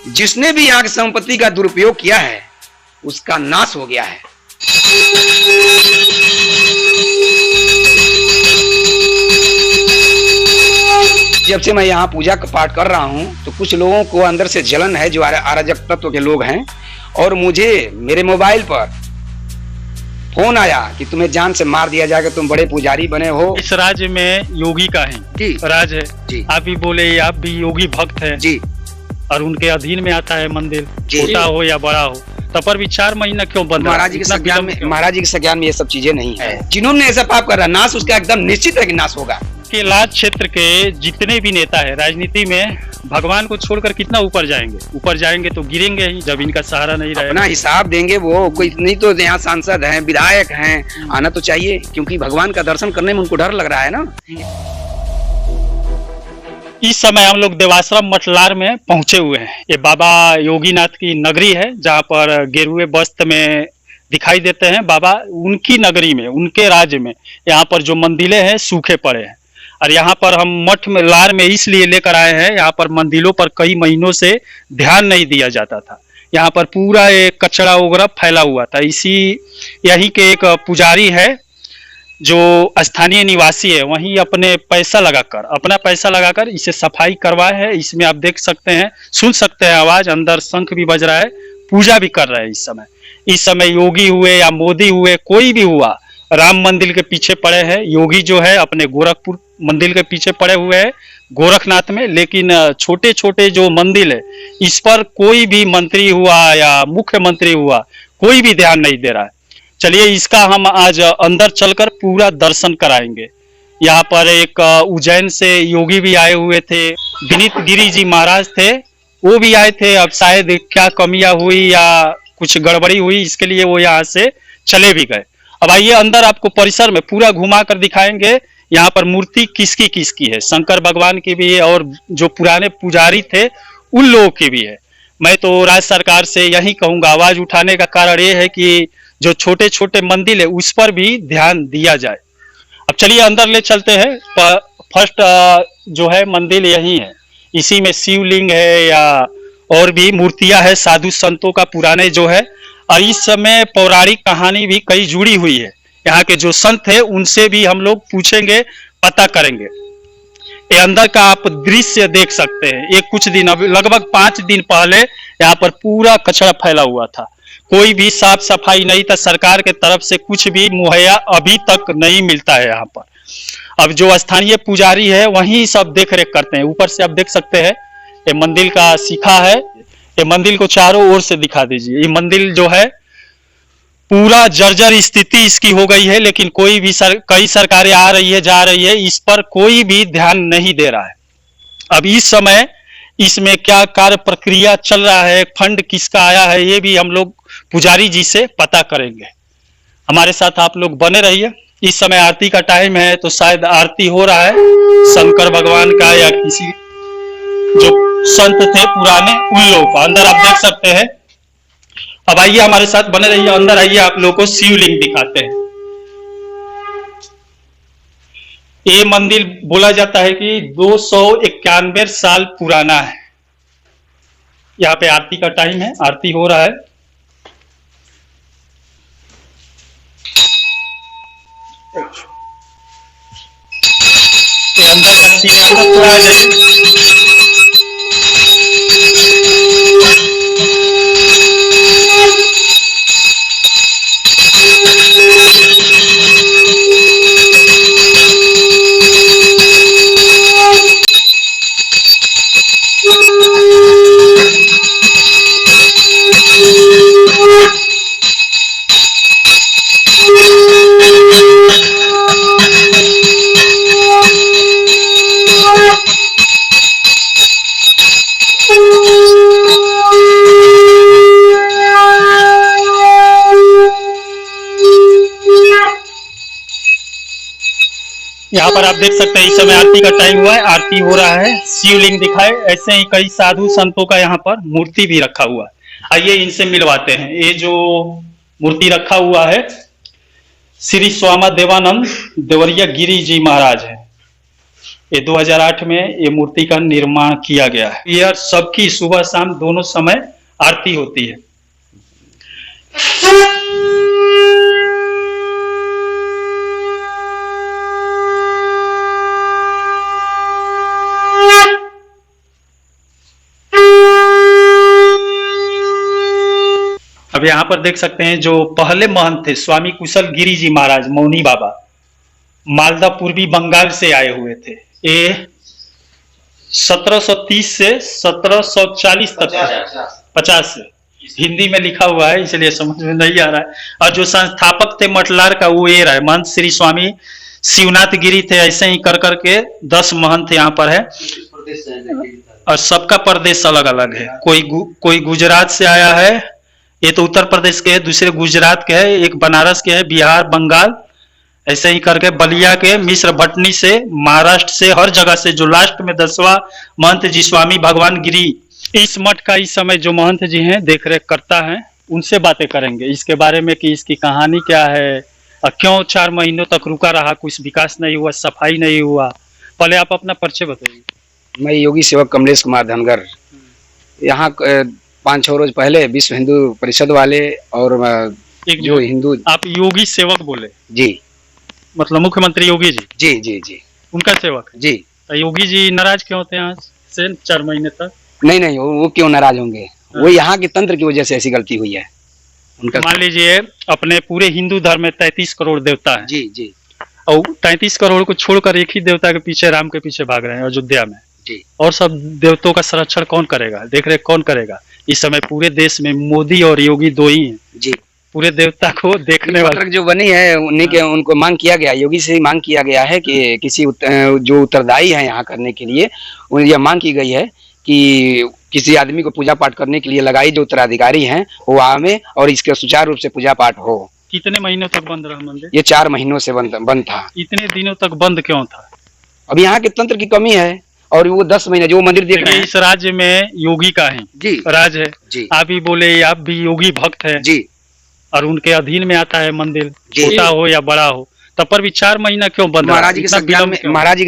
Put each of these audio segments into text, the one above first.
जिसने भी यहाँ की संपत्ति का दुरुपयोग किया है उसका नाश हो गया है। जब से मैं यहाँ पूजा का पाठ कर रहा हूँ तो कुछ लोगों को अंदर से जलन है, जो अराजक तत्व के लोग हैं, और मुझे मेरे मोबाइल पर फोन आया कि तुम्हें जान से मार दिया जाएगा, तुम बड़े पुजारी बने हो। इस राज्य में योगी का है जी, राज है जी। आप भी बोले आप भी योगी भक्त हैं जी, और उनके अधीन में आता है मंदिर, जी। छोटा हो या बड़ा हो, तब पर भी 4 महीना क्यों बंद? महाराज जी के संज्ञान में, महाराज जी के संज्ञान में ये सब चीजें नहीं है। जिन्होंने ऐसा पाप कर रहा, नाश उसका एकदम निश्चित है कि नाश होगा। के लाज क्षेत्र के जितने भी नेता है राजनीति में, भगवान को छोड़कर कितना ऊपर जाएंगे? ऊपर जाएंगे तो गिरेंगे ही, जब इनका सहारा नहीं रहेगा। अपना हिसाब देंगे वो, कोई नहीं तो यहाँ सांसद हैं, विधायक हैं, आना तो चाहिए, क्योंकि भगवान का दर्शन करने में उनको डर लग रहा है ना। इस समय हम लोग देवाश्रम मटलार में पहुंचे हुए हैं। ये बाबा योगीनाथ की नगरी है, जहाँ पर गेरुए वस्त्र में दिखाई देते हैं बाबा। उनकी नगरी में, उनके राज्य में यहाँ पर जो मंदिरें हैं सूखे पड़े हैं, और यहाँ पर हम मठ में लार में इसलिए लेकर आए हैं, यहाँ पर मंदिरों पर कई महीनों से ध्यान नहीं दिया जाता था। यहाँ पर पूरा एक कचरा वगैरह फैला हुआ था। यहीं के एक पुजारी है जो स्थानीय निवासी है, वहीं अपना पैसा लगाकर इसे सफाई करवाए है। इसमें आप देख सकते हैं, सुन सकते हैं आवाज, अंदर शंख भी बज रहा है, पूजा भी कर रहे हैं। इस समय योगी हुए या मोदी हुए, कोई भी हुआ, राम मंदिर के पीछे पड़े हैं। योगी जो है अपने गोरखपुर मंदिर के पीछे पड़े हुए हैं, गोरखनाथ में। लेकिन छोटे छोटे जो मंदिर है, इस पर कोई भी मंत्री हुआ या मुख्यमंत्री हुआ, कोई भी ध्यान नहीं दे रहा है। चलिए इसका हम आज अंदर चलकर पूरा दर्शन कराएंगे। यहाँ पर एक उज्जैन से योगी भी आए हुए थे, विनीत गिरी जी महाराज थे, वो भी आए थे। अब शायद क्या कमियां हुई या कुछ गड़बड़ी हुई, इसके लिए वो यहाँ से चले भी गए। अब आइए अंदर आपको परिसर में पूरा घुमा कर दिखाएंगे। यहाँ पर मूर्ति किसकी है, शंकर भगवान की भी है, और जो पुराने पुजारी थे उन लोगों की भी है। मैं तो राज्य सरकार से यही कहूँगा, आवाज उठाने का कारण ये है कि जो छोटे छोटे मंदिर है उस पर भी ध्यान दिया जाए। अब चलिए अंदर ले चलते हैं। फर्स्ट जो है मंदिर यही है, इसी में शिवलिंग है या और भी मूर्तियां है साधु संतों का पुराने जो है, और इस समय पौराणिक कहानी भी कई जुड़ी हुई है। यहाँ के जो संत है उनसे भी हम लोग पूछेंगे, पता करेंगे। ये अंदर का आप दृश्य देख सकते हैं। ये कुछ दिन, अब लगभग 5 दिन पहले यहाँ पर पूरा कचरा फैला हुआ था, कोई भी साफ सफाई नहीं था। सरकार के तरफ से कुछ भी मुहैया अभी तक नहीं मिलता है यहाँ पर। अब जो स्थानीय पुजारी है वही सब देख रेख करते हैं। ऊपर से आप देख सकते हैं, ये मंदिर का शिखा है। ये मंदिर को चारों ओर से दिखा दीजिए। ये मंदिर जो है पूरा जर्जर स्थिति इसकी हो गई है, लेकिन कोई भी कई सरकारें आ रही है जा रही है, इस पर कोई भी ध्यान नहीं दे रहा है। अब इस समय इसमें क्या कार्य प्रक्रिया चल रहा है, फंड किसका आया है, ये भी हम लोग पुजारी जी से पता करेंगे। हमारे साथ आप लोग बने रहिए। इस समय आरती का टाइम है, तो शायद आरती हो रहा है शंकर भगवान का या किसी जो संत थे पुराने उन लोगों का। अंदर आप देख सकते हैं। अब आइए हमारे साथ बने रहिए, अंदर आइए, आप लोगों को शिवलिंग दिखाते हैं। ये मंदिर बोला जाता है कि 291 साल पुराना है। यहाँ पे आरती का टाइम है, आरती हो रहा है। ये अंदर का सीन अंदर थोड़ा जाइए। यहाँ पर आप देख सकते हैं इस समय आरती का टाइम हुआ है, आरती हो रहा है, शिवलिंग दिखाए। ऐसे ही कई साधु संतों का यहाँ पर मूर्ति भी रखा हुआ है। आइए इनसे मिलवाते हैं। ये जो मूर्ति रखा हुआ है श्री स्वामा देवानंद देवरिया गिरी जी महाराज है। ये 2008 में ये मूर्ति का निर्माण किया गया है। यह सबकी सुबह शाम दोनों समय आरती होती है। अब यहाँ पर देख सकते हैं जो पहले महंत थे स्वामी कुशल गिरी जी महाराज मौनी बाबा, मालदा पूर्वी बंगाल से आए हुए थे। ये 1730 से 1740 तक 50 से हिंदी में लिखा हुआ है इसलिए समझ में नहीं आ रहा है। और जो संस्थापक थे मटलार का वो ये रहा है महंत श्री स्वामी शिवनाथ गिरी थे। ऐसे ही कर करके 10 महंत यहाँ पर है और सबका प्रदेश अलग अलग है। कोई गुजरात से आया है, ये तो उत्तर प्रदेश के है, दूसरे गुजरात के है, एक बनारस के है, बिहार बंगाल ऐसे ही करके बलिया के, मिश्र भटनी से, महाराष्ट्र से, हर जगह से। जो लास्ट में 10वां महंत जी स्वामी भगवान गिरी, इस मठ का इस समय जो महंत जी हैं देख रेख करता है, उनसे बातें करेंगे इसके बारे में कि इसकी कहानी क्या है और क्यों 4 महीनों तक रुका रहा, कुछ विकास नहीं हुआ, सफाई नहीं हुआ। पहले आप अपना परिचय बताइए। मैं योगी सेवक कमलेश कुमार धनगर, यहाँ 5-6 रोज पहले विश्व हिंदू परिषद वाले और एक जो हिंदू, आप योगी सेवक बोले जी, मतलब मुख्यमंत्री योगी जी? जी जी जी, उनका सेवक जी। तो योगी जी नाराज क्यों थे यहाँ से 4 महीने तक? नहीं, वो क्यों नाराज होंगे? वो यहाँ के तंत्र की वजह से ऐसी गलती हुई है उनका। मान लीजिए अपने पूरे हिंदू धर्म में 33 करोड़ देवता है, जी जी, और 33 करोड़ को छोड़कर एक ही देवता के पीछे, राम के पीछे भाग रहे हैं अयोध्या में जी। और सब देवताओं का संरक्षण कौन करेगा, देख रेख कौन करेगा? इस समय पूरे देश में मोदी और योगी 2 ही हैं जी। पूरे देवता को देखने वाले। जो बनी है उन्हीं के, उनको मांग किया गया, योगी से ही मांग किया गया है कि किसी जो उत्तरदायी है यहाँ करने के लिए, यह मांग की गई है कि किसी आदमी को पूजा पाठ करने के लिए लगाई, जो उत्तराधिकारी हैं वो आवे और इसके सुचारू रूप से पूजा पाठ हो। कितने महीनों तक बंद रहा मंदिर? ये 4 महीनों से बंद था। इतने दिनों तक बंद क्यों था? अब यहाँ के तंत्र की कमी है और वो 10 महीने जो मंदिर देख रहे हैं, इस राज्य में योगी का है जी, राज है जी। आप भी बोले आप भी योगी भक्त है जी, और उनके अधीन में आता है मंदिर, छोटा हो या बड़ा हो, तब पर भी 4 महीना क्यों बंद? महाराज जी के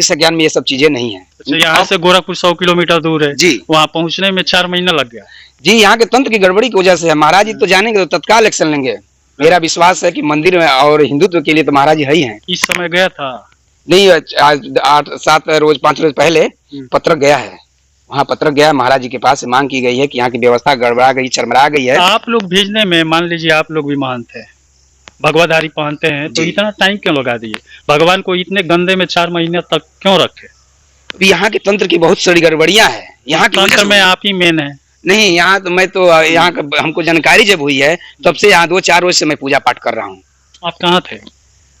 संज्ञान में ये सब चीजें नहीं है। अच्छा, यहाँ से गोरखपुर 100 किलोमीटर दूर है जी, वहाँ पहुँचने में 4 महीना लग गया जी। यहाँ के तंत्र की गड़बड़ी की वजह से है। महाराज जी तो जानेंगे तो तत्काल एक्शन लेंगे। मेरा विश्वास है कि मंदिर में और हिंदुत्व के लिए तो महाराज जी है ही हैं। इस समय गया था नहीं, आज 8-7 रोज 5 रोज पहले पत्रक गया है, वहाँ पत्रक गया है महाराज जी के पास, मांग की गई है कि यहाँ की व्यवस्था गड़बड़ा गई, चरमरा गई है। आप लोग भेजने में, मान लीजिए आप लोग भी महंत है, भगवाधारी पहनते हैं, तो इतना टाइम क्यों लगा दिए? भगवान को इतने गंदे में 4 महीने तक क्यों रखे? यहाँ के तंत्र की बहुत सारी गड़बड़ियां है। यहाँ के तंत्र में आप ही मेन है। नहीं, यहाँ तो मैं तो यहाँ का हमको जानकारी जब हुई है तब से यहाँ 2-4 रोज से मैं पूजा पाठ कर रहा हूँ। आप कहाँ थे?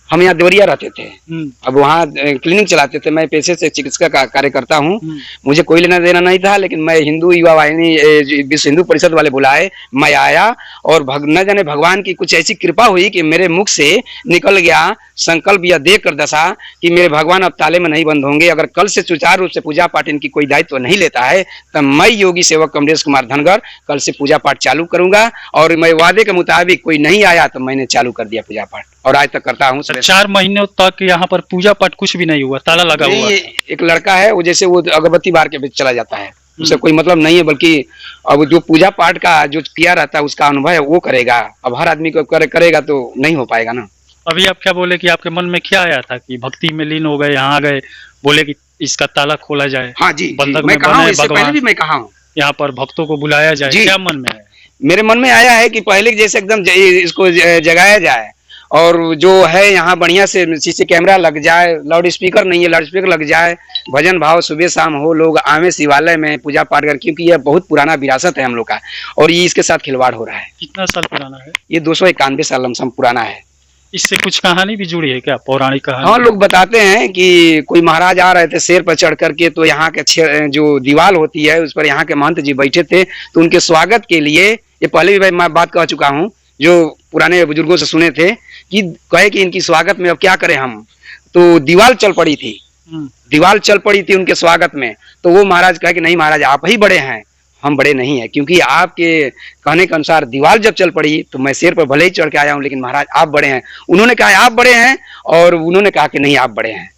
हम यहाँ देवरिया रहते थे, अब वहाँ क्लिनिक चलाते थे। मैं पेशे से चिकित्सा का कार्य करता हूँ, मुझे कोई लेना देना नहीं था, लेकिन मैं हिंदू युवा वाहिनी विश्व हिंदू परिषद वाले बुलाए, मैं आया और न जाने भगवान की कुछ ऐसी कृपा हुई कि मेरे मुख से निकल गया संकल्प या देख कर दशा कि मेरे भगवान अब ताले में नहीं बंद होंगे। अगर कल से सुचारू रूप से पूजा पाठ इनकी कोई दायित्व नहीं लेता है तो मैं योगी सेवक कमलेश कुमार धनगर कल से पूजा पाठ चालू करूंगा। और मैं वादे के मुताबिक कोई नहीं आया तो मैंने चालू कर दिया पूजा पाठ और आज तक करता हूँ। 4 महीनों तक यहाँ पर पूजा पाठ कुछ भी नहीं हुआ, ताला लगा हुआ? एक लड़का है वो जैसे वो अगरबत्ती बार के बीच चला जाता है, उससे कोई मतलब नहीं है, बल्कि अब जो पूजा पाठ का जो किया रहता है उसका अनुभव है वो करेगा। अब हर आदमी को करेगा तो नहीं हो पाएगा ना। अभी आप क्या बोले कि आपके मन में क्या आया था कि भक्ति में लीन हो गए, यहाँ गए, बोले कि इसका ताला खोला जाए? हाँ जी, बंधक मैं में कहा हूँ, बने इससे पहले भी मैं कहा हूँ, यहाँ पर भक्तों को बुलाया जाए। क्या मन में आया? मेरे मन में आया है कि पहले जैसे एकदम इसको जगाया जाए और जो है यहाँ बढ़िया से सीसी कैमरा लग जाए, लाउड स्पीकर नहीं है लाउड स्पीकर लग जाए, भजन भाव सुबह शाम हो, लोग आवे शिवालय में पूजा पाठ कर, क्योंकि यह बहुत पुराना विरासत है हम लोग का और ये इसके साथ खिलवाड़ हो रहा है। कितना साल पुराना है ये? 291 साल लमसम पुराना है। इससे कुछ कहानी भी जुड़ी है क्या, पौराणिक कहानी? हाँ, लोग बताते हैं कि कोई महाराज आ रहे थे शेर पर चढ़ करके, तो यहाँ के जो दीवार होती है उस पर यहाँ के महंत जी बैठे थे, तो उनके स्वागत के लिए, ये पहले भी भाई मैं बात कह चुका हूँ, जो पुराने बुजुर्गों से सुने थे कि कहे कि इनकी स्वागत में अब क्या करें हम, तो दीवार चल पड़ी थी, दीवार चल पड़ी थी उनके स्वागत में। तो वो महाराज कहे कि नहीं महाराज आप ही बड़े हैं, हम बड़े नहीं हैं, क्योंकि आपके कहने के अनुसार दीवार जब चल पड़ी तो मैं शेर पर भले ही चढ़ के आया हूँ, लेकिन महाराज आप बड़े हैं। उन्होंने कहा आप बड़े हैं और उन्होंने कहा कि नहीं आप बड़े हैं।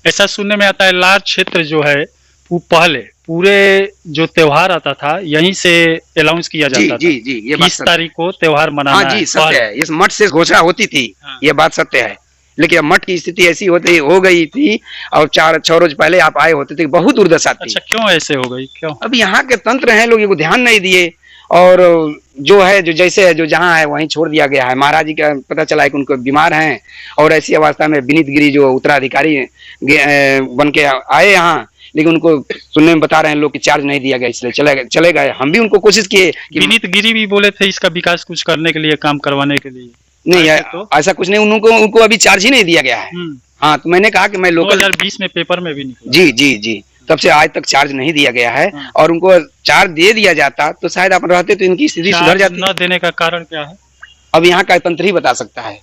ऐसा सुनने में आता है लार क्षेत्र जो है वो पहले पूरे जो त्योहार आता था यहीं से अनाउंस किया जी जाता जी था जी, ये बात इस सत्य तारीख को त्योहार है। मनाना हाँ है जी, सत्य पहले। है, इस मठ से घोषणा होती थी। हाँ। ये बात सत्य है, लेकिन अब मठ की स्थिति ऐसी होती हो गई थी, और 4-6 रोज पहले आप आए होते थे, बहुत दुर्दशा थी। अच्छा, क्यों ऐसे हो गई, क्यों? अब यहाँ के तंत्र हैं, लोग ये ध्यान नहीं दिए, और जो है जो जैसे है जो जहाँ है वहीं छोड़ दिया गया है। महाराज जी का पता चला है कि उनको बीमार हैं, और ऐसी अवस्था में विनीत गिरी जो उत्तराधिकारी बन के आए यहाँ, लेकिन उनको सुनने में बता रहे हैं लोग कि चार्ज नहीं दिया गया, इसलिए चले गए। हम भी उनको कोशिश किए कि विनीत गिरी भी बोले थे इसका विकास कुछ करने के लिए, काम करवाने के लिए। नहीं, ऐसे तो ऐसा कुछ नहीं, उनको अभी चार्ज ही नहीं दिया गया है। हाँ, तो मैंने कहा कि मैं लोकल 2020 में पेपर में भी निकला। जी जी जी, तब से आज तक चार्ज नहीं दिया गया है, हाँ। और उनको चार्ज दे दिया जाता तो शायद अपन रहते तो इनकी स्थिति सुधर चार्ज जाती। न देने का कारण क्या है? अब यहाँ का तंत्र ही बता सकता है,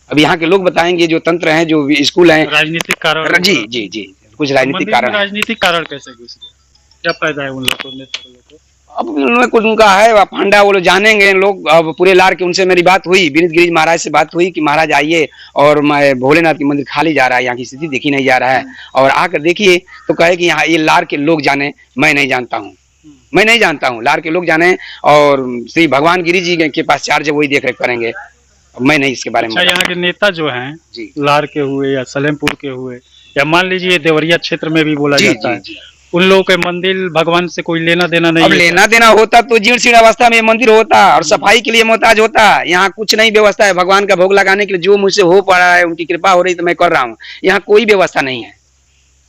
अब यहाँ के लोग बताएंगे, जो तंत्र हैं, जो स्कूल हैं। राजनीतिक कारण। जी जी जी, कुछ राजनीतिक कारण है। राजनीतिक कारण कैसे घुस गया, क्या फायदा है उन लोगों ने? अब उन्होंने कुछ उनका है फंडा, वो लोग जानेंगे लोग। अब पूरे लार के उनसे मेरी बात हुई, विनीत गिरी महाराज से बात हुई कि महाराज आइए, और मैं भोलेनाथ की मंदिर खाली जा रहा है, यहाँ की स्थिति देखी नहीं जा रहा है, और आकर देखिए। तो कहे कि यहाँ ये लार के लोग जाने, मैं नहीं जानता हूँ, मैं नहीं जानता हूँ, लार के लोग जाने, और श्री भगवान गिरी जी के पास चार्ज है, वही देख रेख करेंगे, मैं नहीं इसके बारे में। अच्छा, यहाँ के नेता जो हैं जी, लार के हुए या सलेमपुर के हुए, या मान लीजिए देवरिया क्षेत्र में भी बोला जी जाता जी है, जी। उन लोगों के मंदिर भगवान से कोई लेना देना नहीं अब है। लेना देना होता तो जीर्ण शीर्ण अवस्था में ये मंदिर होता, और सफाई के लिए मोहताज होता। यहाँ कुछ नहीं व्यवस्था है, भगवान का भोग लगाने के लिए जो मुझसे हो पा रहा है, उनकी कृपा हो रही तो मैं कर रहा हूँ। यहाँ कोई व्यवस्था नहीं है,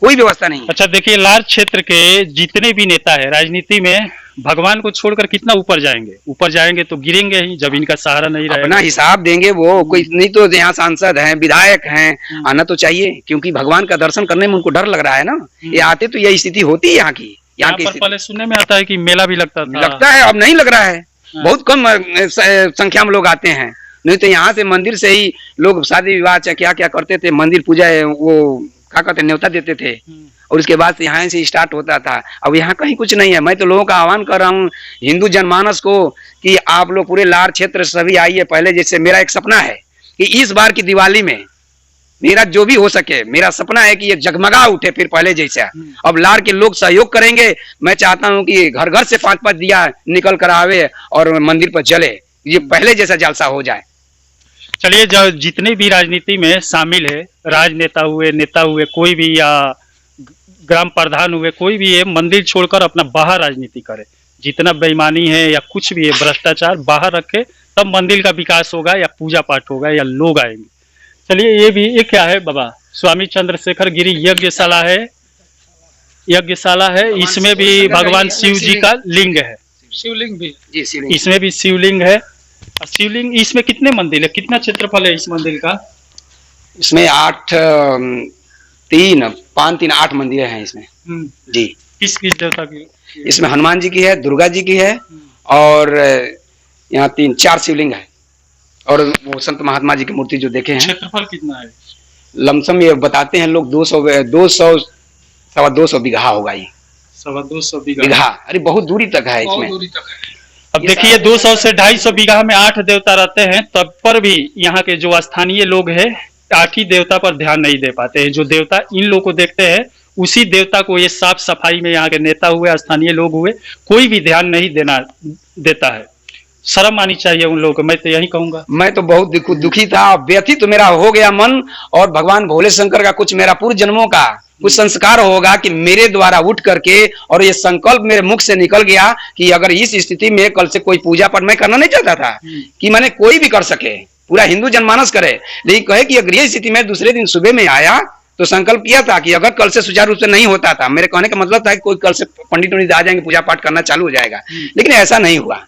कोई व्यवस्था नहीं है। अच्छा देखिए, लार क्षेत्र के जितने भी नेता है राजनीति में, भगवान को छोड़कर कितना ऊपर जाएंगे? ऊपर जाएंगे तो गिरेंगे ही, जब इनका सहारा नहीं रहेगा। अपना हिसाब देंगे वो, कोई नहीं तो यहाँ सांसद हैं, विधायक हैं, आना तो चाहिए, क्योंकि भगवान का दर्शन करने में उनको डर लग रहा है ना। ये आते तो यही स्थिति होती है यहाँ की। यहाँ पर पहले सुनने में आता है कि मेला भी लगता था। लगता है, अब नहीं लग रहा है, बहुत कम संख्या में लोग आते हैं। नहीं तो यहाँ से मंदिर से ही लोग शादी विवाह चाहे क्या क्या करते थे, मंदिर पूजा वो क्या कहते न्योता देते थे, और उसके बाद से यहाँ से स्टार्ट होता था। अब यहाँ कहीं कुछ नहीं है। मैं तो लोगों का आह्वान कर रहा हूँ, हिंदू जनमानस को, कि आप लोग पूरे लार क्षेत्र सभी आइए। पहले जैसे मेरा एक सपना है कि इस बार की दिवाली में मेरा जो भी हो सके, मेरा सपना है कि ये जगमगा उठे फिर पहले जैसा। अब लार के लोग सहयोग करेंगे। मैं चाहता हूँ कि घर घर से 5-5 दिया निकल कर आवे और मंदिर पर जले, ये पहले जैसा जलसा हो जाए। चलिए, जो जितने भी राजनीति में शामिल है, राजनेता हुए, नेता हुए, कोई भी, या ग्राम प्रधान हुए, कोई भी है, मंदिर छोड़कर अपना बाहर राजनीति करे। जितना बेईमानी है या कुछ भी है, भ्रष्टाचार बाहर रखे, तब मंदिर का विकास होगा, या पूजा पाठ होगा, या लोग आएंगे। चलिए, ये क्या है बाबा? स्वामी चंद्रशेखर गिरी यज्ञशाला है, यज्ञशाला है। इसमें भी भगवान शिव जी का लिंग है, शिवलिंग भी जी, शिवलिंग। इसमें भी शिवलिंग है। शिवलिंग, इसमें कितने मंदिर है, कितना क्षेत्रफल है इस मंदिर का? इसमें 8 मंदिर हैं इसमें जी। किस किस देवता की? इसमें हनुमान जी की है, दुर्गा जी की है, और यहाँ 3-4 शिवलिंग है, और वो संत महात्मा जी की मूर्ति जो देखे हैं। क्षेत्रफल कितना है? लमसम ये बताते हैं लोग 200-200 बीघा होगा ये। 200 बीघा, अरे बहुत दूरी तक है बहुत इसमें। दूरी तक है। अब देखिए, 200 से 250 बीघा में 8 देवता रहते हैं, तब पर भी यहाँ के जो स्थानीय लोग हैं 8 ही देवता पर ध्यान नहीं दे पाते हैं। जो देवता इन लोग को देखते हैं, उसी देवता को ये साफ सफाई में यहाँ के नेता हुए, स्थानीय लोग हुए, कोई भी ध्यान नहीं देता है। शर्म आनी चाहिए उन लोगों को, मैं तो यही कहूंगा। मैं तो बहुत दुखी था, व्यथित तो मेरा हो गया मन, और भगवान भोले शंकर का कुछ मेरा पूर्व जन्मों का कुछ संस्कार होगा कि मेरे द्वारा उठ करके, और ये संकल्प मेरे मुख से निकल गया कि अगर इस स्थिति में कल से कोई पूजा पाठ मैं करना नहीं चाहता था कि मैंने कोई भी कर सके, पूरा हिंदू जनमानस करे, लेकिन कहे कि अगर ये स्थिति में दूसरे दिन सुबह में आया तो संकल्प किया था कि अगर कल से सुचारू रूप से नहीं होता था, मेरे कहने का मतलब था कि कोई कल से पंडित आ जाएंगे, पूजा पाठ करना चालू हो जाएगा, लेकिन ऐसा नहीं हुआ।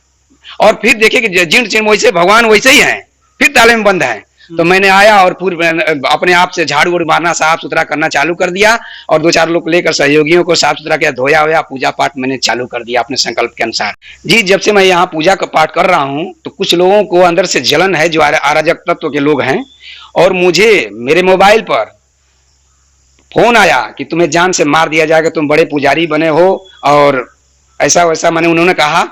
और फिर देखिए कि जीर्ण शीर्ण वैसे भगवान वैसे ही हैं, फिर ताले में बंद है। तो मैंने आया और पूरे अपने आप से झाड़ू उड़ मारना, साफ सुथरा करना चालू कर दिया, और 2-4 लोग लेकर सहयोगियों को साफ सुथरा किया, धोया होया, पूजा पाठ मैंने चालू कर दिया अपने संकल्प के अनुसार। जी, जब से मैं यहाँ पूजा का पाठ कर रहा हूँ तो कुछ लोगों को अंदर से जलन है, जो अराजक तत्व के लोग हैं, और मुझे मेरे मोबाइल पर फोन आया कि तुम्हें जान से मार दिया जाएगा, तुम बड़े पुजारी बने हो, और ऐसा वैसा मैंने उन्होंने कहा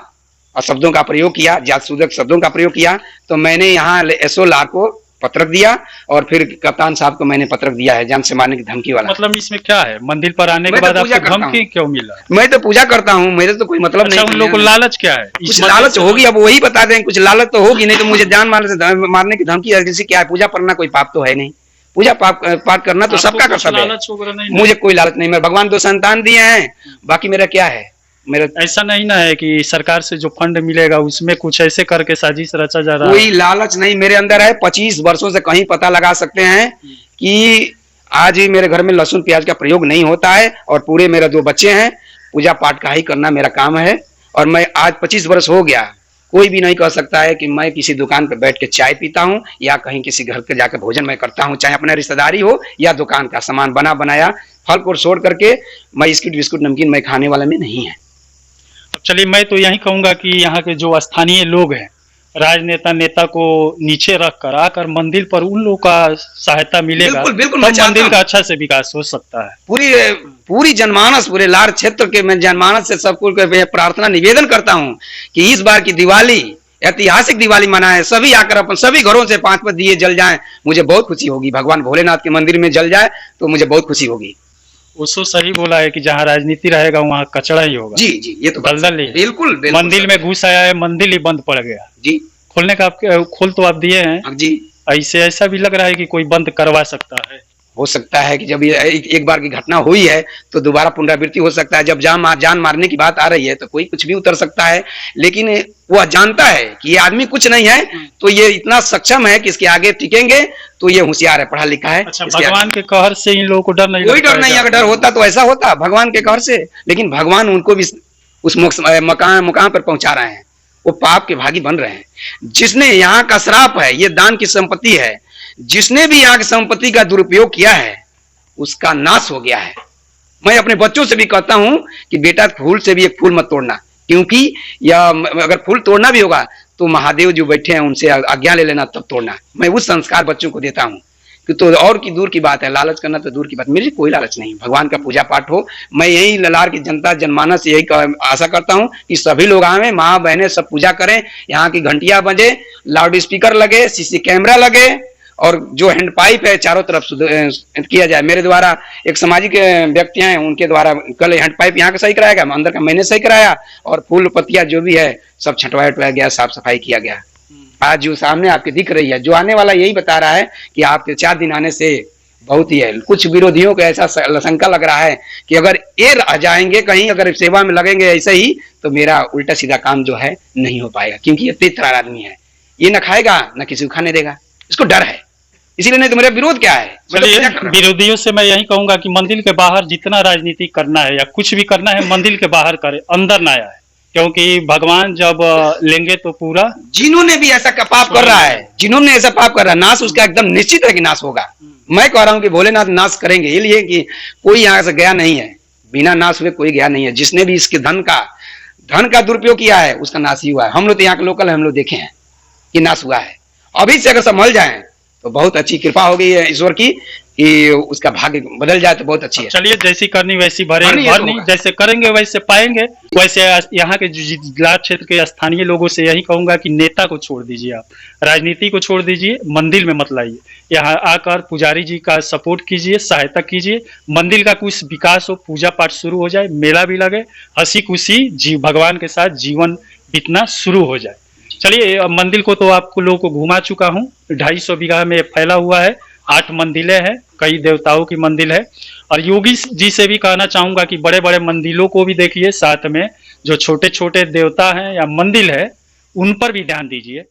और शब्दों का प्रयोग किया, जात सूचक शब्दों का प्रयोग किया। तो मैंने यहाँ एसओ लार को पत्रक दिया और फिर कप्तान साहब को मैंने पत्रक दिया है जान से मारने की धमकी वाला। मतलब इसमें क्या है, मंदिर पर आने के मैं तो बाद पूजा आपको करता धमकी हूँ। क्यों मिला? मैं तो पूजा करता हूँ, मेरे तो कोई मतलब अच्छा, नहीं। उन लोगों को लालच क्या है? कुछ लालच होगी, अब वही बता दें, कुछ लालच तो होगी, नहीं तो मुझे जान मारने की धमकी जैसे क्या है? पूजा करना कोई पाप तो है नहीं, पूजा पाठ करना तो सबका कर्तव्य है। मुझे कोई लालच नहीं, मेरे भगवान 2 संतान दिए हैं, बाकी मेरा क्या है? मेरा ऐसा नहीं ना है कि सरकार से जो फंड मिलेगा उसमें कुछ ऐसे करके साजिश रचा जा रहा है? कोई लालच नहीं मेरे अंदर है। 25 वर्षों से कहीं पता लगा सकते हैं कि आज ही मेरे घर में लहसुन प्याज का प्रयोग नहीं होता है और पूरे मेरे 2 बच्चे हैं, पूजा पाठ का ही करना मेरा काम है। और मैं आज 25 वर्ष हो गया, कोई भी नहीं कह सकता है कि मैं किसी दुकान पर बैठ के चाय पीता हूँ या कहीं किसी घर के जाकर भोजन मैं करता हूँ, चाहे अपना रिश्तेदारी हो या दुकान का सामान बना बनाया फल फूल छोड़ करके मैं बिस्कुट बिस्कुट नमकीन मैं खाने वाला में नहीं है। चलिए, मैं तो यही कहूंगा कि यहाँ के जो स्थानीय लोग हैं, राजनेता नेता को नीचे रख कर आकर मंदिर पर उन लोगों का सहायता मिलेगा, बिल्कुल बिल्कुल, तब मंदिर का अच्छा से विकास हो सकता है। पूरी जनमानस, पूरे लार क्षेत्र के मैं जनमानस से सबको प्रार्थना निवेदन करता हूँ कि इस बार की दिवाली ऐतिहासिक दिवाली मनाए, सभी आकर अपन सभी घरों से 5 दिए जल जाएं, मुझे बहुत खुशी होगी। भगवान भोलेनाथ के मंदिर में जल जाए तो मुझे बहुत खुशी होगी। उसको सही बोला है कि जहाँ राजनीति रहेगा वहाँ कचरा ही होगा। जी जी, ये तो दलदल ही। बिल्कुल मंदिर में घुस आया है, मंदिर ही बंद पड़ गया जी। खोलने का खोल तो आप दिए हैं जी, ऐसे ऐसा भी लग रहा है कि कोई बंद करवा सकता है। हो सकता है कि जब ये एक बार की घटना हुई है तो दोबारा पुनरावृत्ति हो सकता है। जब जान मारने की बात आ रही है तो कोई कुछ भी उतर सकता है, लेकिन वह जानता है कि ये आदमी कुछ नहीं है, तो ये इतना सक्षम है कि इसके आगे टिकेंगे, तो ये होशियार है, पढ़ा लिखा है। अच्छा, भगवान के कहर से इन लोगों को डर नहीं? कोई डर नहीं। अगर डर होता तो ऐसा होता भगवान के कहर से, लेकिन भगवान उनको भी उस मुकाम पर पहुंचा रहे हैं, वो पाप के भागी बन रहे हैं। जिसने यहाँ का श्राप है, ये दान की संपत्ति है, जिसने भी यहाँ की संपत्ति का दुरुपयोग किया है उसका नाश हो गया है। मैं अपने बच्चों से भी कहता हूं कि बेटा फूल से भी एक फूल मत तोड़ना, क्योंकि या अगर फूल तोड़ना भी होगा तो महादेव जो बैठे हैं उनसे आज्ञा ले लेना तब तोड़ना। मैं उस संस्कार बच्चों को देता हूं कि तो और की दूर की बात है, लालच करना तो दूर की बात। मेरी कोई लालच नहीं, भगवान का पूजा पाठ हो। मैं यही ललार की जनता जनमानस यही आशा करता हूं कि सभी लोग आवे, माँ बहनें सब पूजा करें, यहाँ की घंटियां बजे, लाउड स्पीकर लगे, सीसी कैमरा लगे और जो हैंड पाइप है चारों तरफ किया जाए। मेरे द्वारा एक सामाजिक व्यक्ति हैं, उनके द्वारा कल हैंड पाइप यहाँ का सही कराया गया, अंदर का मैंने सही कराया और फूल पत्तियां जो भी है सब छटवाया गया, साफ सफाई किया गया। आज जो सामने आपके दिख रही है, जो आने वाला यही बता रहा है कि आपके 4 दिन आने से बहुत ही है। कुछ विरोधियों को ऐसा शंका लग रहा है कि अगर ये रह जाएंगे कहीं, अगर सेवा में लगेंगे ऐसे ही, तो मेरा उल्टा सीधा काम जो है नहीं हो पाएगा, क्योंकि ये तेज तरार आदमी है, ये न खाएगा न किसी को खाने देगा, इसको डर है। इसीलिए नहीं तो मेरा विरोध क्या है? चलिए, विरोधियों से मैं यही कहूंगा कि मंदिर के बाहर जितना राजनीति करना है या कुछ भी करना है मंदिर के बाहर करे, अंदर ना आए, क्योंकि भगवान जब लेंगे तो पूरा। जिन्होंने भी ऐसा पाप कर रहा है, जिन्होंने ऐसा पाप कर रहा है, नाश उसका एकदम निश्चित है कि नाश होगा। मैं कह रहा हूं कि भोलेनाथ नाश करेंगे, इसलिए कि कोई यहाँ से गया नहीं है, बिना नाश हुए कोई गया नहीं है। जिसने भी इसके धन का दुरुपयोग किया है उसका नाश ही हुआ है। हम लोग तो यहाँ के लोकल है, हम लोग देखे हैं कि नाश हुआ है। अभी से अगर संभल जाए तो बहुत अच्छी कृपा हो गई है ईश्वर की कि उसका भाग्य बदल जाए तो बहुत अच्छी है। चलिए, जैसी करनी वैसी भरनी, जैसे करेंगे वैसे पाएंगे। वैसे यहाँ के जिला क्षेत्र के स्थानीय लोगों से यही कहूंगा कि नेता को छोड़ दीजिए, आप राजनीति को छोड़ दीजिए, मंदिर में मत लाइए। यहाँ आकर पुजारी जी का सपोर्ट कीजिए, सहायता कीजिए, मंदिर का कुछ विकास हो, पूजा पाठ शुरू हो जाए, मेला भी लगे, हंसी खुशी भगवान के साथ जीवन बीतना शुरू हो जाए। चलिए, मंदिर को तो आपको लोगों को घुमा चुका हूँ, 250 बीघा में फैला हुआ है, 8 मंदिरें हैं, कई देवताओं की मंदिर है। और योगी जी से भी कहना चाहूंगा कि बड़े बड़े मंदिरों को भी देखिए, साथ में जो छोटे छोटे देवता हैं या मंदिर है उन पर भी ध्यान दीजिए।